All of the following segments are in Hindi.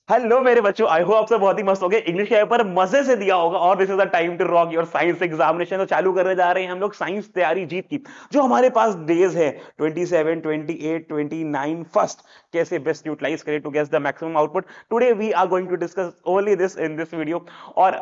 हेलो मेरे बच्चों, आई होप आप सब बहुत ही मस्त हो गए, इंग्लिश के पेपर मजे से दिया होगा और this is the time to rock your science examination. तो चालू करने जा रहे हैं हम लोग साइंस तैयारी जीत की। जो हमारे पास डेज है 27, 28, 29 फर्स्ट, कैसे बेस्ट यूटिलाइज करें to get the maximum output. Today we are going to discuss only this in this video. और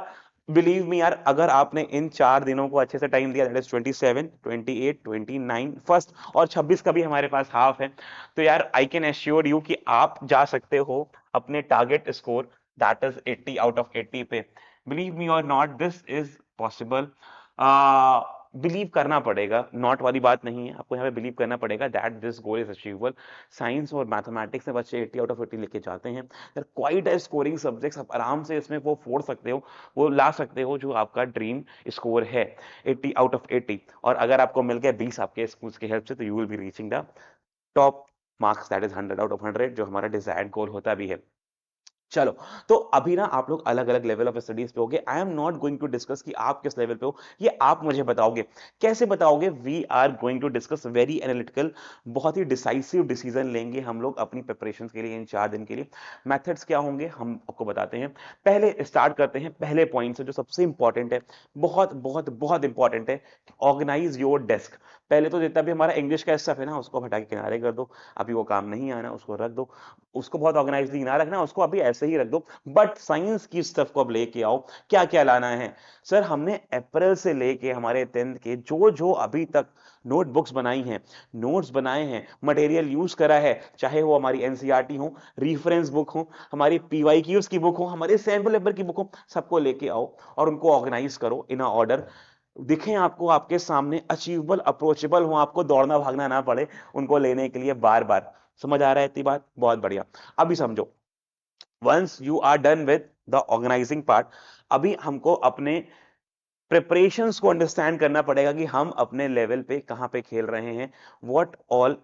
बिलीव मी यार, अगर आपने इन 4 दिनों को अच्छे से टाइम दिया, दैट इज 27, 28, 29 फर्स्ट और 26 का भी हमारे पास हाफ है, तो यार आई कैन एश्योर यू कि आप जा सकते हो अपने target score that is 80 out of 80 पे। बिलीव मी और not, this is possible. Believe करना पड़ेगा, नॉट वाली बात नहीं है, आपको यहाँ पे बिलीव करना पड़ेगा that this goal is achievable. Science और मैथमेटिक्स में बच्चे 80 आउट ऑफ 80 लेके जाते हैं। क्वाइट है स्कोरिंग सब्जेक्ट्स, आप आराम से इसमें वो फोड़ सकते हो, वो ला सकते हो जो आपका ड्रीम स्कोर है 80 आउट ऑफ 80। और अगर आपको मिल गया 20 आपके स्कूल की हेल्प से, तो you will be reaching the top marks, that is 100 out of 100, जो हमारा डिजायर्ड गोल होता भी है। चलो, तो अभी ना आप लोग अलग अलग लेवल ऑफ स्टडीज पे होगे। I am not going to discuss कि आप किस लेवल पे हो, ये आप मुझे बताओगे। कैसे बताओगे? We are going to discuss very analytical, बहुत ही डिसाइसिव डिसीजन लेंगे हम लोग अपनी प्रिपरेशन के लिए इन 4 दिन के लिए। मेथड्स क्या होंगे हम आपको बताते हैं। पहले स्टार्ट करते हैं पहले पॉइंट से, जो सबसे इंपॉर्टेंट है, बहुत बहुत बहुत इंपॉर्टेंट है। Organise your desk. पहले तो जितना भी हमारा इंग्लिश का स्टफ है ना, उसको हटा के किनारे कर दो। अभी वो काम नहीं आना, उसको रख दो। उसको बहुत ऑर्गेनाइजली ना रखना, उसको अभी ऐसे ही रख दो। बट साइंस की स्टफ को अब लेके आओ। क्या क्या लाना है? सर, हमने अप्रैल से लेके हमारे 10th के जो जो अभी तक नोटबुक्स बनाई हैं, नोट्स बनाए हैं, मटेरियल यूज करा है, चाहे वो हमारी एनसीईआरटी हो, रेफरेंस बुक हो, हमारी पीवाईक्यूज की बुक हो, हमारे सैंपल पेपर की बुक हो, सबको लेके आओ और उनको ऑर्गेनाइज करो इन अ ऑर्डर। दिखें आपको आपके सामने, अचीवेबल, अप्रोचेबल हो, आपको दौड़ना भागना ना पड़े उनको लेने के लिए बार बार। समझ आ रहा है इतनी बात? बहुत बढ़िया। अभी समझो, once you are done with the organising part, अभी हमको अपने प्रिपरेशंस को अंडरस्टैंड करना पड़ेगा कि हम अपने लेवल पे कहां पे खेल रहे हैं। What all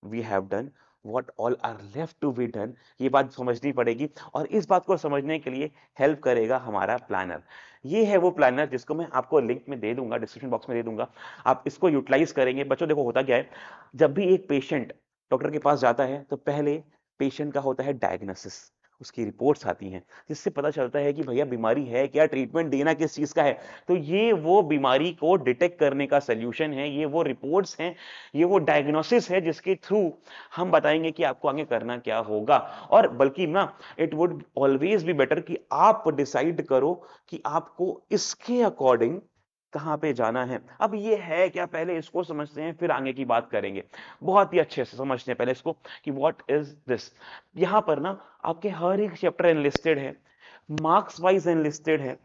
we have done, what all are left to be done, ये बात समझनी पड़ेगी। और इस बात को समझने के लिए हेल्प करेगा हमारा प्लानर। ये है वो प्लानर जिसको मैं आपको लिंक में दे दूंगा, डिस्क्रिप्शन बॉक्स में दे दूंगा। आप इसको यूटिलाइज करेंगे। बच्चों देखो, होता क्या है, जब भी एक पेशेंट डॉक्टर के पास जाता है, तो पहले पेशेंट का होता है डायग्नोसिस, उसकी रिपोर्ट्स आती हैं, जिससे पता चलता है कि भैया बीमारी है क्या, ट्रीटमेंट देना किस चीज का है। तो ये वो बीमारी को डिटेक्ट करने का सॉल्यूशन है, ये वो रिपोर्ट्स हैं, ये वो डायग्नोसिस है जिसके थ्रू हम बताएंगे कि आपको आगे करना क्या होगा। और बल्कि ना, it would always be better कि आप डिसाइड करो कि आपको इसके अकॉर्डिंग कहां पे जाना है। अब ये है क्या, पहले इसको समझते हैं फिर आगे की बात करेंगे। बहुत ही अच्छे से समझते हैं पहले इसको कि व्हाट इज दिस। यहां पर ना आपके हर एक चैप्टर एनलिस्टेड है, मार्क्स वाइज एनलिस्टेड है,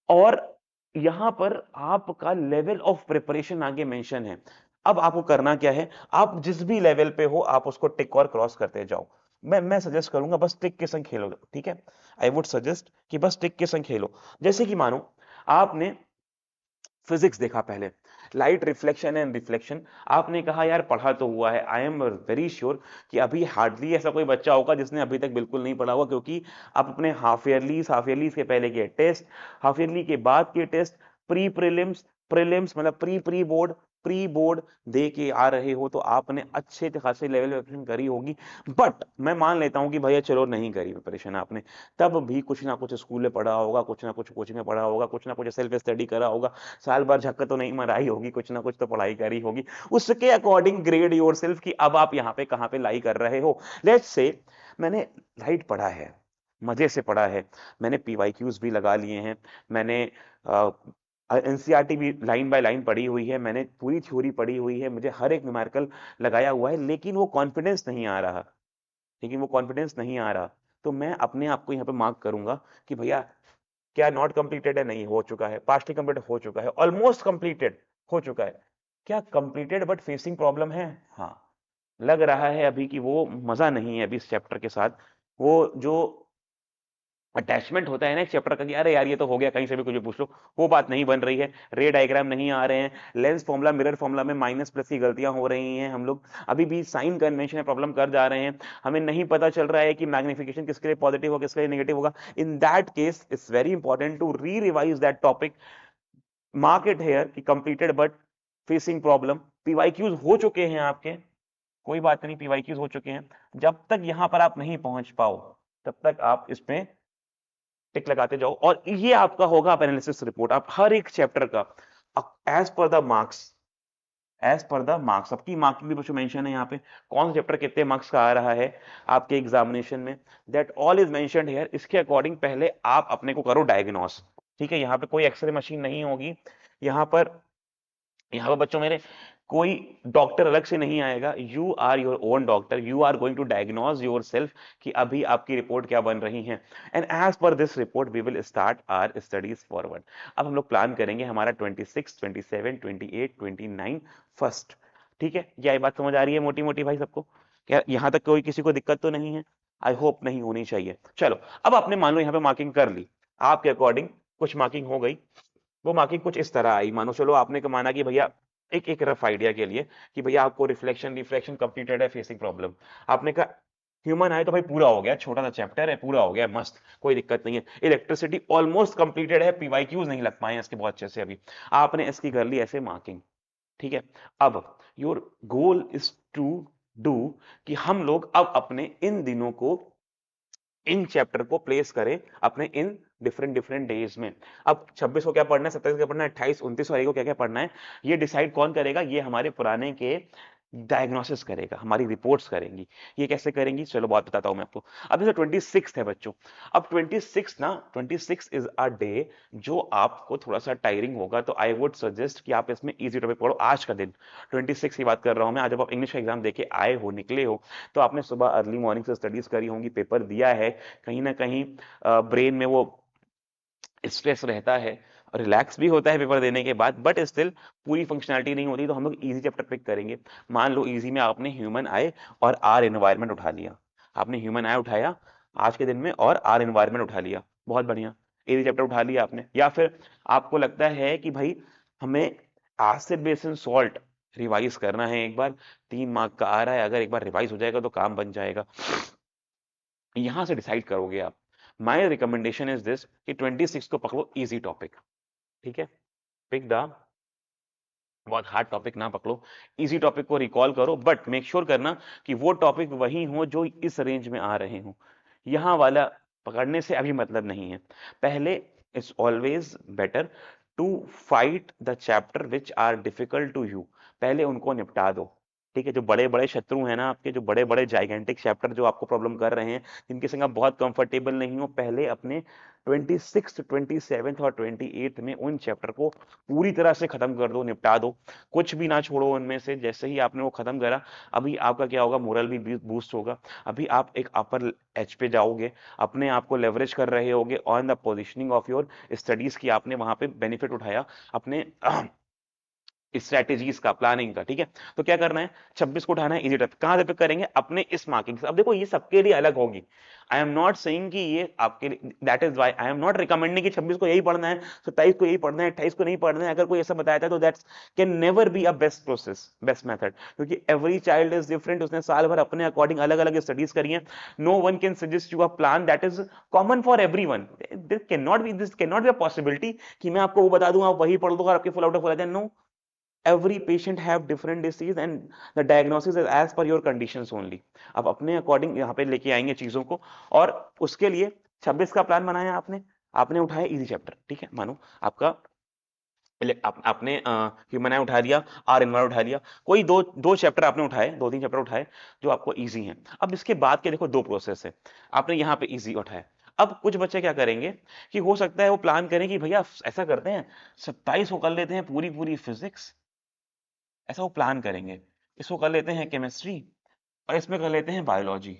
और यहां पर आपका लेवल ऑफ प्रिपरेशन आगे मेंशन है। अब आपको करना क्या है, आप जिस भी लेवल पे हो आप उसको टिक और क्रॉस करते जाओ। मैं सजेस्ट करूंगा बस टिक के संग खेलो, ठीक है? आई वुड सजेस्ट कि बस टिक के संग खेलो। जैसे कि मानो आपने फिजिक्स देखा पहले, लाइट रिफ्लेक्शन एंड रिफ्लेक्शन, आपने कहा यार पढ़ा तो हुआ है। आई एम वेरी श्योर कि अभी हार्डली ऐसा कोई बच्चा होगा जिसने अभी तक बिल्कुल नहीं पढ़ा हुआ, क्योंकि आप अपने हाफ ईयरली के पहले के टेस्ट, हाफ ईयरली के बाद के टेस्ट, प्री प्रीलिम्स, प्रीलिम्स मतलब pre pre board, pre board दे के आ रहे हो, तो आपने अच्छे खासे लेवल पे प्रिपरेशन करी होगी। बट मैं मान लेता हूं कि भैया चलो नहीं करी प्रिपरेशन आपने, तब भी कुछ ना कुछ स्कूल में पढ़ा होगा, कुछ ना कुछ कोचिंग में पढ़ा होगा, कुछ ना कुछ सेल्फ स्टडी करा होगा, साल भर झक्का तो नहीं मराई होगी, कुछ ना कुछ तो पढ़ाई करी होगी। उसके अकॉर्डिंग ग्रेड योरसेल्फ कि अब आप यहाँ पे कहाँ पे लाई कर रहे हो। लेट्स से मैंने लाइट पढ़ा है, मजे से पढ़ा है, मैंने पीवाईक्यूज भी लगा लिए हैं, मैंने एनसीईआरटी भी लाइन बाय लाइन पढ़ी हुई है, मैंने पूरी थ्योरी पढ़ी हुई है, मुझे हर एक न्यूमेरिकल लगाया हुआ है, लेकिन वो कॉन्फिडेंस नहीं आ रहा, लेकिन वो कॉन्फिडेंस नहीं आ रहा। तो मैं अपने आप को यहाँ पे मार्क करूंगा कि भैया क्या नॉट कंप्लीटेड है? नहीं, हो चुका है। पार्शली कंप्लीटेड हो चुका है, ऑलमोस्ट कंप्लीटेड हो चुका है। क्या कंप्लीटेड बट फेसिंग प्रॉब्लम है? हाँ, लग रहा है अभी कि वो मजा नहीं है अभी इस चैप्टर के साथ। वो जो अटैचमेंट होता है ना एक चैप्टर का कि अरे यार ये तो हो गया, कहीं से भी कुछ भी पूछ लो, वो बात नहीं बन रही है। रे डायग्राम नहीं आ रहे हैं, लेंस फॉर्मूला मिरर फॉर्मूला में माइनस प्लस की गलतियां हो रही हैं, हम लोग अभी भी साइन कन्वेंशन में प्रॉब्लम कर जा रहे हैं। हमें नहीं पता चल रहा है कि मैग्निफिकेशन किसके लिए पॉजिटिव होगा, किसके लिए नेगेटिव होगा। In that case it's very important to re revise that topic. मार्केट हेयर की completed but facing problem, PYQs हो चुके हैं आपके, कोई बात नहीं, पीवाईक्यूज हो चुके हैं। जब तक यहां पर आप नहीं पहुंच पाओ, तब तक आप इसमें टिक लगाते जाओ और ये आपका होगा आप एनालिसिस रिपोर्ट। आप हर एक चैप्टर का as per the marks, as per the marks, सबकी मार्किंग भी कुछ मेंशन है यहाँ पे, कौन सा चैप्टर कितने मार्क्स का आ रहा है आपके एग्जामिनेशन में, that all is mentioned here. इसके अकॉर्डिंग पहले आप अपने को करो डायग्नोस, ठीक है। यहाँ पे कोई एक्सरे मशीन नहीं होगी, यहाँ पर बच्चों मेरे कोई डॉक्टर अलग से नहीं आएगा, you are your own doctor, you are going to diagnose yourself कि अभी आपकी रिपोर्ट क्या बन रही है। And as per this report we will start our studies forward. अब हम लोग प्लान करेंगे हमारा 26, 27, 28, 29 फर्स्ट, ठीक है। क्या ये बात समझ आ रही है मोटी मोटी भाई सबको? क्या यहाँ तक कोई किसी को दिक्कत तो नहीं है? आई होप नहीं होनी चाहिए। चलो अब आपने मान लो यहाँ पे मार्किंग कर ली, आपके अकॉर्डिंग कुछ मार्किंग हो गई। वो मार्किंग कुछ इस तरह आई, मानो चलो आपने माना कि भैया एक एक रफ आइडिया के लिए कि भैया आपको रिफ्लेक्शन रिफ्रैक्शन कंप्लीटेड है, फेसिंग प्रॉब्लम, आपने कहा ह्यूमन आए तो भाई पूरा हो गया, छोटा सा चैप्टर है, पूरा हो गया, मस्त, कोई दिक्कत नहीं है। इलेक्ट्रिसिटी ऑलमोस्ट कंप्लीटेड है, पीवाईक्यूज नहीं लग पाए हैं इसके बहुत अच्छे से अभी, आपने इसकी कर ली ऐसे मार्किंग, ठीक है। अब your goal is to do कि हम लोग अब अपने इन दिनों को, इन चैप्टर को प्लेस करें अपने इन डिफरेंट डिफरेंट डेज में। अब 26 को क्या पढ़ना है, 27 को क्या पढ़ना है, 28, 29 को क्या क्या पढ़ना है, ये डिसाइड कौन करेगा? ये हमारे पुराने के डायग्नोसिस करेगा, हमारी रिपोर्ट्स करेंगी। ये कैसे करेंगी चलो बात बताता हूं मैं आपको। अब जैसे 26 है बच्चों, अब 26 ना, 26 इज अ डे जो आपको थोड़ा सा टायरिंग होगा, तो आई वुड सजेस्ट कि आप इसमें इजी टॉपिक पढ़ो। आज का दिन 26 की बात कर रहा हूं मैं, आज जब आप इंग्लिश का एग्जाम देके आए हो, निकले हो, तो आपने सुबह अर्ली मॉर्निंग से स्टडीज करी होंगी, पेपर दिया है, कहीं ना कहीं ब्रेन में वो स्ट्रेस रहता है, रिलैक्स भी होता है पेपर देने के बाद, बट स्टिल पूरी फंक्शनैलिटी नहीं होती। तो हम लोग इजी चैप्टर पिक करेंगे। मान लो इजी में आपने ह्यूमन आई और आर एनवायरनमेंट उठा लिया, आपने ह्यूमन आई उठाया आज के दिन में और आर एनवायरनमेंट उठा लिया, बहुत बढ़िया, इजी चैप्टर उठा लिया आपने। या फिर आपको लगता है कि भाई हमें acid base and salt revise करना है एक बार, 3 मार्क का आ रहा है, अगर एक बार रिवाइज हो जाएगा तो काम बन जाएगा, यहां से डिसाइड करोगे आप। माय रिकमेंडेशन इज दिस कि 26 को पकड़ो इजी टॉपिक, ठीक है। पिक द, बहुत हार्ड टॉपिक ना पकड़ो, इजी टॉपिक को रिकॉल करो, बट मेक श्योर करना कि वो टॉपिक वही हो जो इस रेंज में आ रहे हो। यहां वाला पकड़ने से अभी मतलब नहीं है। पहले it's always better to fight the chapter which are difficult to you, पहले उनको निपटा दो, ठीक है। जो बड़े बड़े शत्रु हैं ना आपके, जो बड़े बड़े जाइगेंटिक चैप्टर जो आपको प्रॉब्लम कर रहे हैं, जिनके संग आप बहुत कंफर्टेबल नहीं हो, पहले अपने 26, 27 और 28 में उन चैप्टर को पूरी तरह से खत्म कर दो, निपटा दो, कुछ भी ना छोड़ो उनमें से। जैसे ही आपने वो खत्म करा, अभी आपका क्या होगा, मोरल भी बूस्ट होगा, अभी आप एक अपर एज पे जाओगे, अपने आप को लेवरेज कर रहे होगे on the positioning of your studies की, आपने वहां पे बेनिफिट उठाया अपने स्ट्रेटेजीज का, प्लानिंग का, ठीक है। तो क्या करना है, 26 को उठाना है इजी टॉपिक, कहां पे करेंगे, अपने इस मार्किंग से। अब देखो ये सबके लिए अलग होगी, आई एम नॉट सेइंग कि ये आपके लिए, that is why I am not recommending कि 26 को यही पढ़ना है, 27 को यही पढ़ना है, 28 को नहीं पढ़ना है। अगर कोई ऐसा बताया था तो that's can never be a best process, best method, क्योंकि एवरी चाइल्ड इज डिफरेंट, उसने साल भर अपने अकॉर्डिंग अलग अलग स्टडीज करी है। No one can suggest you a plan that is common for everyone. This can not be a possibility कि मैं आपको वो बता दूं आप वही पढ़ दो और आपके फुल आउट ऑफ फुल आ जाए। No, every patient have different disease and the diagnosis is as per your conditions only। अब अपने अकॉर्डिंग यहाँ पे लेके आएंगे चीजों को, और उसके लिए 26 का प्लान बनाया आपने, आपने उठाया इजी चैप्टर, ठीक है। मानो आपका आपने ह्यूमन आई उठा लिया, आर एनवायर उठा लिया, कोई दो दो चैप्टर आपने उठाए, 2-3 चैप्टर उठाए जो आपको इजी हैं। अब इसके बाद के देखो दो प्रोसेस है, आपने यहाँ पे इजी उठाया। अब कुछ बच्चे क्या करेंगे कि हो सकता है वो प्लान करें कि भैया ऐसा करते हैं 27 को कर लेते हैं पूरी पूरी फिजिक्स, ऐसा वो प्लान करेंगे, इसको कर लेते हैं केमिस्ट्री और इसमें कर लेते हैं बायोलॉजी।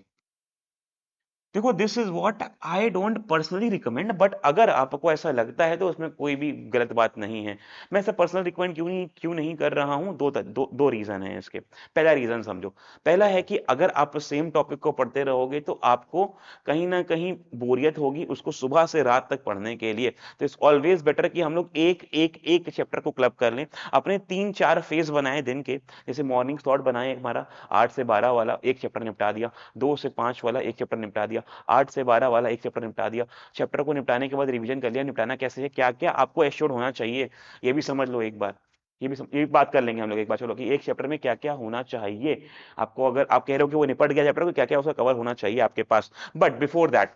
देखो this is what I don't personally recommend, but अगर आपको ऐसा लगता है तो उसमें कोई भी गलत बात नहीं है। मैं ऐसा पर्सनल रिकमेंड क्यों नहीं कर रहा हूं, दो रीजन है इसके। पहला रीजन समझो, पहला है कि अगर आप सेम टॉपिक को पढ़ते रहोगे तो आपको कहीं ना कहीं बोरियत होगी उसको सुबह से रात तक पढ़ने के लिए। तो इट्स ऑलवेज बेटर कि हम लोग एक एक एक चैप्टर को क्लब कर लें, अपने 3-4 फेज बनाए दिन के, जैसे मॉर्निंग स्लॉट बनाए हमारा 8 से 12 वाला एक चैप्टर निपटा दिया, 2 से 5 वाला एक चैप्टर निपटा दिया, 8 से 12 वाला एक चैप्टर निपटा दिया। चैप्टर को निपटाने के बाद रिवीजन कर लिया, निपटाना कैसे है, क्या क्या आपको एश्योर्ड होना चाहिए, ये भी समझ लो एक बार। ये भी बात कर लेंगे हम लोग एक बार, चलो, कि एक चैप्टर में क्या क्या होना चाहिए आपको, अगर आप कह रहे हो कि वो निपट गया चैप्टर, तो क्या क्या उसका कवर होना चाहिए आपके पास। बट बिफोर दैट,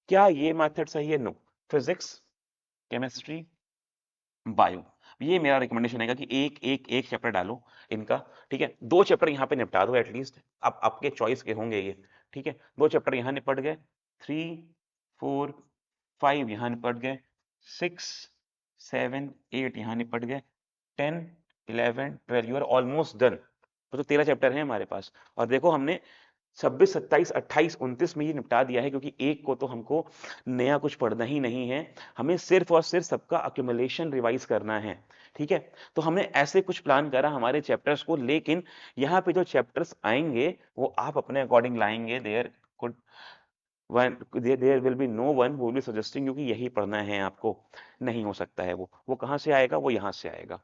क्या ये मेथड सही है? नो। फिजिक्स, केमिस्ट्री, बायो, ये मेरा रिकमेंडेशन है कि एक एक एक चैप्टर डालो इनका, ठीक है। दो चैप्टर यहाँ पे निपटा दो एटलीस्ट, अब आपके चॉइस के होंगे ये, ठीक है। दो चैप्टर यहाँ निपट गए, 3 4 5 यहाँ निपट गए, 6 7 8 यहाँ निपट गए, 10 11 12, यू आर ऑलमोस्ट डन। तो 13 चैप्टर हैं हमारे पास, और देखो हमने 26 27 28 29 में ये निपटा दिया है, क्योंकि एक को तो हमको नया कुछ पढ़ना ही नहीं है, हमें सिर्फ और सिर्फ सबका अक्यूमुलेशन रिवाइज करना है, ठीक है। तो हमने ऐसे कुछ प्लान करा हमारे चैप्टर्स को, लेकिन यहाँ पे जो चैप्टर्स आएंगे वो आप अपने अकॉर्डिंग लाएंगे। There could one, there will be no one who will be suggesting you कि यही पढ़ना है आपको, नहीं हो सकता है। वो कहाँ से आएगा? वो यहाँ से आएगा।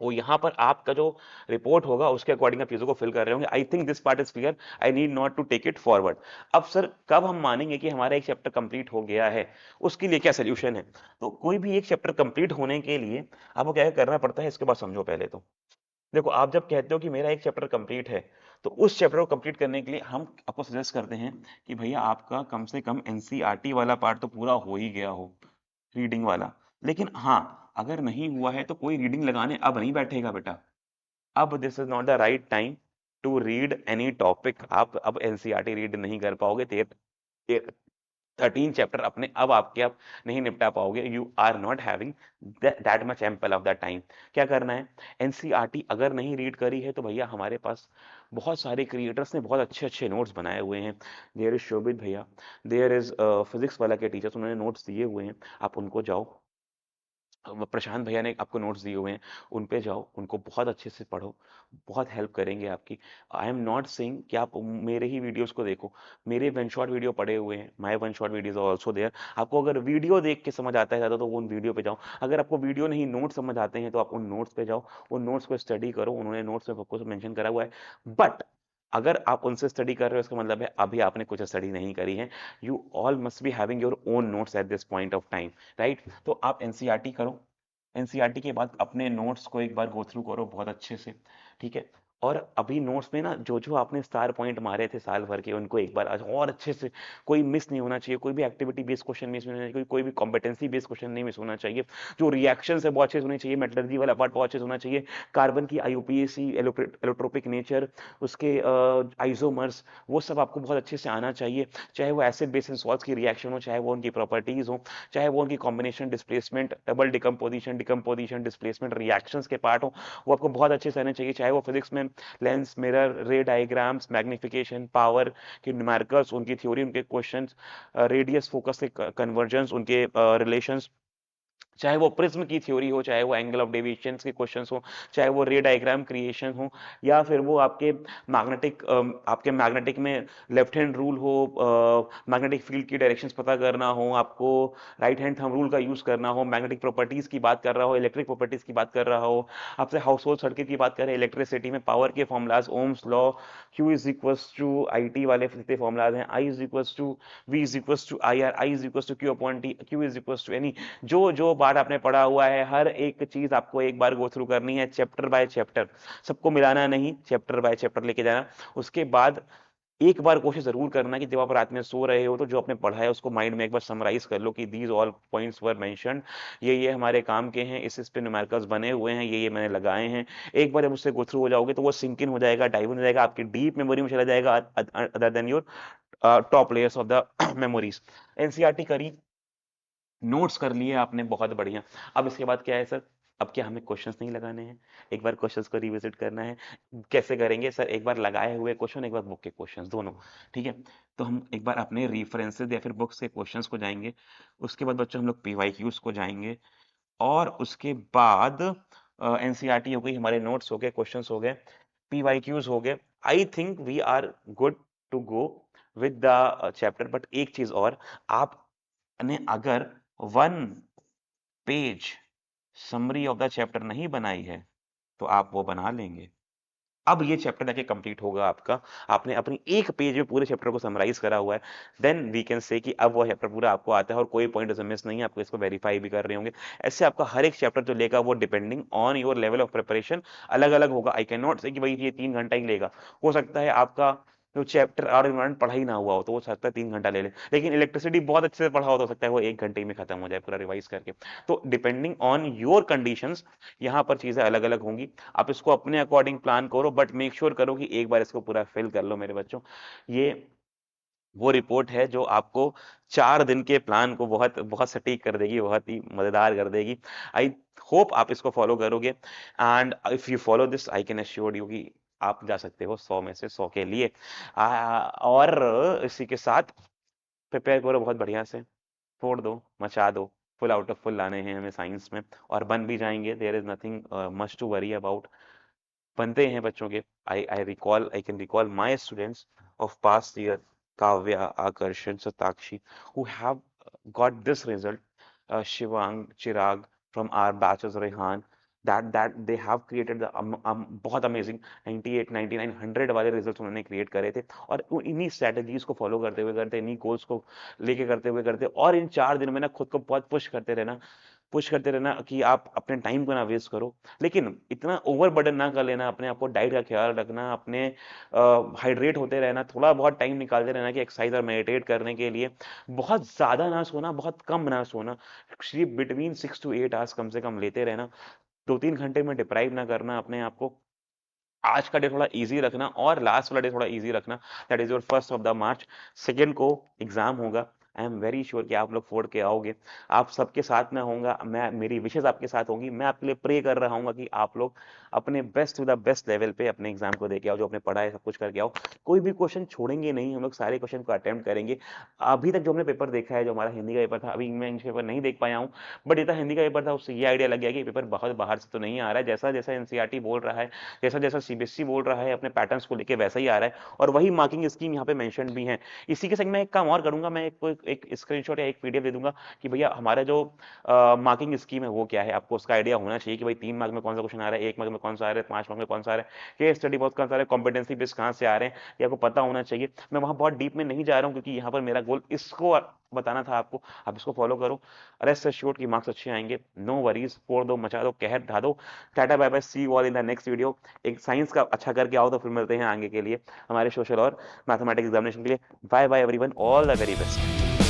वो यहाँ पर आपका जो रिपोर्ट होगा उसके अकॉर्डिंग आप चीजों को फिल कर रहे होंगे। I think this part is clear, I need not to take it forward. अब सर, कब हम मानेंगे कि हमारा एक चैप्टर कंप्लीट हो गया है? उसके लिए क्या सोल्यूशन है? तो कोई भी एक चैप्टर कंप्लीट होने के लिए आपको क्या करना पड़ता है, इसके बाद समझो पहले तो। देखो, आप जब कहते हो कि मेरा एक चैप्टर कंप्लीट है, तो उस चैप्टर को कंप्लीट करने के लिए हम आपको सजेस्ट करते हैं कि भैया आपका कम से कम एनसीईआरटी वाला पार्ट तो पूरा हो ही गया हो, रीडिंग वाला। लेकिन हाँ, अगर नहीं हुआ है तो कोई रीडिंग लगाने अब नहीं बैठेगा बेटा। अब this is not the right time to read any topic. आप अब एनसीईआरटी रीड नहीं कर पाओगे, 13 चैप्टर अपने अब आपके आप नहीं निपटा पाओगे। You are not having that much ample of the time. क्या करना है? एनसीईआरटी अगर नहीं रीड करी है तो भैया हमारे पास बहुत सारे क्रिएटर्स ने बहुत अच्छे अच्छे नोट्स बनाए हुए हैं। देयर इज शोभित भैया, देयर इज फिजिक्स वाला के टीचर्स, उन्होंने नोट्स दिए हुए हैं, आप उनको जाओ। प्रशांत भैया ने आपको नोट्स दिए हुए हैं, उन पे जाओ, उनको बहुत अच्छे से पढ़ो, बहुत हेल्प करेंगे आपकी। आई एम नॉट सेइंग कि आप मेरे ही वीडियोस को देखो, मेरे वन शॉट वीडियो पड़े हुए हैं, my one shot videos are also there. आपको अगर वीडियो देख के समझ आता है ज़्यादा तो वो उन वीडियो पे जाओ। अगर आपको वीडियो नहीं, नोट्स समझ आते हैं तो आप उन नोट्स पे जाओ, उन नोट्स को स्टडी करो, उन्होंने नोट्स में सबको मेंशन करा हुआ है। बट अगर आप उनसे स्टडी कर रहे हो, इसका मतलब है अभी आपने कुछ स्टडी नहीं करी है। You all must be having your own notes at this point of time, right? तो आप एनसीईआरटी करो, एनसीईआरटी के बाद अपने नोट्स को एक बार गो थ्रू करो बहुत अच्छे से, ठीक है। और अभी नोट्स में ना जो जो आपने स्टार पॉइंट मारे थे साल भर के, उनको एक बार आज और अच्छे से, कोई मिस नहीं होना चाहिए, कोई भी एक्टिविटी बेस्ड क्वेश्चन मिस नहीं होना चाहिए, कोई भी कॉम्पिटेंसी बेस्ड क्वेश्चन नहीं मिस होना चाहिए। जो रिएक्शन है बहुत अच्छे से होने चाहिए, मेटलर्जी वाला पार्ट बहुत अच्छे से होना चाहिए, कार्बन की आईयूपीएसी, एलोट्रोपिक नेचर, उसके आइसोमर्स, वो सब आपको बहुत अच्छे से आना चाहिए। चाहे वो एसिड बेस एंड सॉल्ट्स की रिएक्शन हो, चाहे वो उनकी प्रॉपर्टीज हो, चाहे वो उनकी combination, displacement, double decomposition displacement reactions के पार्ट हो, वो आपको बहुत अच्छे से आने चाहिए। चाहे वो फिजिक्स में लेंस, मिरर, रे डायग्राम्स, मैग्निफिकेशन पावर के न्यूमेरिकल्स, उनकी थ्योरी, उनके क्वेश्चंस, रेडियस फोकस के कन्वर्जेंस, उनके रिलेशंस, चाहे वो प्रिज्म की थ्योरी हो, चाहे वो एंगल ऑफ डेविएशन के क्वेश्चंस हो, चाहे वो रे डायग्राम क्रिएशन हो, या फिर वो आपके मैग्नेटिक में लेफ्ट हैंड रूल हो, मैग्नेटिक फील्ड की डायरेक्शंस पता करना हो आपको, राइट हैंड थंब रूल का यूज करना हो, मैग्नेटिक प्रॉपर्टीज की बात कर रहा हो, इलेक्ट्रिक प्रॉपर्टीज की बात कर रहा हो, आपसे हाउस होल्ड सर्किट की बात करें, इलेक्ट्रिसिटी में पावर के formulas, Ohm's law, Q is equals to I T वाले जितने फॉर्मुलाज हैं, I is equals to V is equals to I R, I is equals to Q upon T, Q is equals to n e, जो जो बात आपने पढ़ा हुआ है, हर एक चीज आपको एक बार गो थ्रू करनी है, चैप्टर बाय चैप्टर, सबको मिलाना नहीं, चैप्टर बाय चैप्टर लेके जाना। उसके बाद एक बार कोशिश जरूर करना कि जब आप रात में सो रहे हो तो जो आपने पढ़ा है उसको माइंड में एक बार समराइज कर लो कि these all points were mentioned, ये हमारे काम के हैं, इस पे न्यूमेरिकल्स बने हुए हैं, ये मैंने लगाए हैं। एक बार जब उससे गो थ्रू हो जाओगे तो वो सिंक इन हो जाएगा, डाइव इन हो जाएगा, आपकी डीप मेमोरी में चला जाएगा, other than your top layers of the memories. NCERT करी, नोट्स कर लिए आपने, बहुत बढ़िया। अब इसके बाद क्या है सर? अब क्या हमें क्वेश्चंस नहीं लगाने हैं, एक बार क्वेश्चंस को रिविजिट करना है। कैसे करेंगे सर? एक बार लगाए हुए क्वेश्चन, एक बार बुक के क्वेश्चंस, दोनों, ठीक है। तो हम एक बार अपने रेफरेंसेस या फिर बुक्स के क्वेश्चंस को जाएंगे, उसके बाद बच्चों हम लोग पीवाईक्यूज को जाएंगे, और उसके बाद एनसीईआरटी हो गई, हमारे नोट्स हो गए, क्वेश्चंस हो गए, पीवाईक्यूज हो गए। I think we are good to go with the chapter. But एक चीज और, आपने अगर 1 page summary of the chapter नहीं बनाई है तो आप वो बना लेंगे। अब ये चैप्टर जाके कंप्लीट होगा आपका, आपने अपनी एक पेज में पूरे चैप्टर को समराइज करा हुआ है, देन वी कैन से कि अब वो चैप्टर पूरा आपको आता है और कोई पॉइंट इसमें मिस नहीं है, आपको इसको वेरीफाई भी कर रहे होंगे। ऐसे आपका हर एक चैप्टर जो लेगा वो depending on your level of preparation अलग अलग होगा। आई कैन नॉट से कि भाई ये 3 घंटा ही लेगा, हो सकता है आपका जो चैप्टर आर इन्वायरमेंट पढ़ा ही ना हुआ हो तो वो सकता है 3 घंटा ले ले, लेकिन इलेक्ट्रिसिटी बहुत अच्छे से पढ़ा हो तो सकता है वो 1 घंटे में खत्म हो जाए पूरा रिवाइज करके। तो डिपेंडिंग ऑन योर कंडीशंस यहाँ पर चीजें अलग अलग होंगी, आप इसको अपने अकॉर्डिंग प्लान करो, बट मेक श्योर करो कि एक बार इसको पूरा फिल कर लो मेरे बच्चों। ये वो रिपोर्ट है जो आपको 4 दिन के प्लान को बहुत बहुत सटीक कर देगी, बहुत ही मजेदार कर देगी। आई होप आप इसको फॉलो करोगे, and if you follow this I can assure you कि आप जा सकते हो 100 में से 100 के लिए। और इसी के साथ प्रिपेयर करो बहुत बढ़िया से, फोड़ दो, मचा दो, फुल आउट ऑफ फुल लाने हैं हमें साइंस में, और बन भी जाएंगे। There is nothing much to worry about, बनते हैं बच्चों के। I can recall my students of past year, Kavya, Akarshan, Satakshi, who have got this result. Shivang, Chirag from our batches, Rehan, that they have created the बहुत amazing 98, 99, 100 वाले results उन्होंने create करे थे, और इन्हीं strategies को follow करते हुए करते, इन्हीं goals को लेके करते हुए करते, और इन 4 दिनों में ना खुद को बहुत पुश करते रहना कि आप अपने टाइम को ना वेस्ट करो, लेकिन इतना ओवर बर्डन ना कर लेना, अपने आप को डाइट का ख्याल रखना, अपने हाइड्रेट होते रहना, थोड़ा बहुत टाइम निकालते रहना कि एक्सरसाइज और मेडिटेट करने के लिए, बहुत ज्यादा ना सोना, बहुत कम ना सोना, स्लीप बिटवीन 6 to 8 आवर्स कम से कम लेते रहना, 2-3 घंटे में डिप्राइव ना करना अपने आप को, आज का डे थोड़ा इजी रखना और लास्ट वाला डे थोड़ा इजी रखना। That is your first of the March, second को एग्जाम होगा। आई एम वेरी श्योर कि आप लोग फोड़ के आओगे, आप सबके साथ में होऊंगा मैं, मेरी विशेष आपके साथ होंगी, मैं आपके लिए प्रे कर रहा हूँ कि आप लोग अपने best to the best level पे अपने एग्जाम को देके आओ, जो आपने पढ़ा है सब कुछ करके आओ, कोई भी क्वेश्चन छोड़ेंगे नहीं, हम लोग सारे क्वेश्चन को अटेम्प्ट करेंगे। अभी तक जो हमने पेपर देखा है, जो हमारा हिंदी का पेपर था, अभी मैं इंग्लिश पेपर नहीं देख पाया हूँ, बट इतना हिंदी का पेपर था उससे ये आइडिया लग गया कि पेपर बहुत बाहर से तो नहीं आ रहा है, जैसा जैसा एनसीईआरटी बोल रहा है, जैसा जैसा सीबीएसई बोल रहा है अपने पैटर्न्स को लेके वैसा ही आ रहा है, और वही मार्किंग स्कीम यहाँ पे मेंशन भी है। इसी के संग मैं एक काम और करूंगा, मैं एक स्क्रीनशॉट या एक पीडीएफ दे दूंगा कि भैया हमारा जो मार्किंग स्कीम है वो क्या है, आपको उसका आइडिया होना चाहिए कि भाई 3 मार्क में कौन सा क्वेश्चन आ रहा है, 1 मार्क में कौन सा आ रहा है, 5 मार्क में कौन सा आ रहा है, केस स्टडी बहुत कौन सा आ रहा है, कॉम्पिटेंसी बेस्ड कहाँ से आ रहे हैं, ये आपको पता होना चाहिए। मैं वहां बहुत डीप में नहीं जा रहा हूँ क्योंकि यहाँ पर मेरा गोल इसको बताना था आपको, आप इसको फॉलो करो, रेस्ट एश्योर्ड की मार्क्स अच्छे आएंगे, नो वरीज, फोड़ दो, मचा दो, कहर ढा दो। Tata bye bye, see you all in the next video. एक साइंस का अच्छा करके आओ तो फिर मिलते हैं आगे के लिए हमारे सोशल और मैथमेटिक्स एग्जामिनेशन के लिए। Bye bye everyone, all the very best.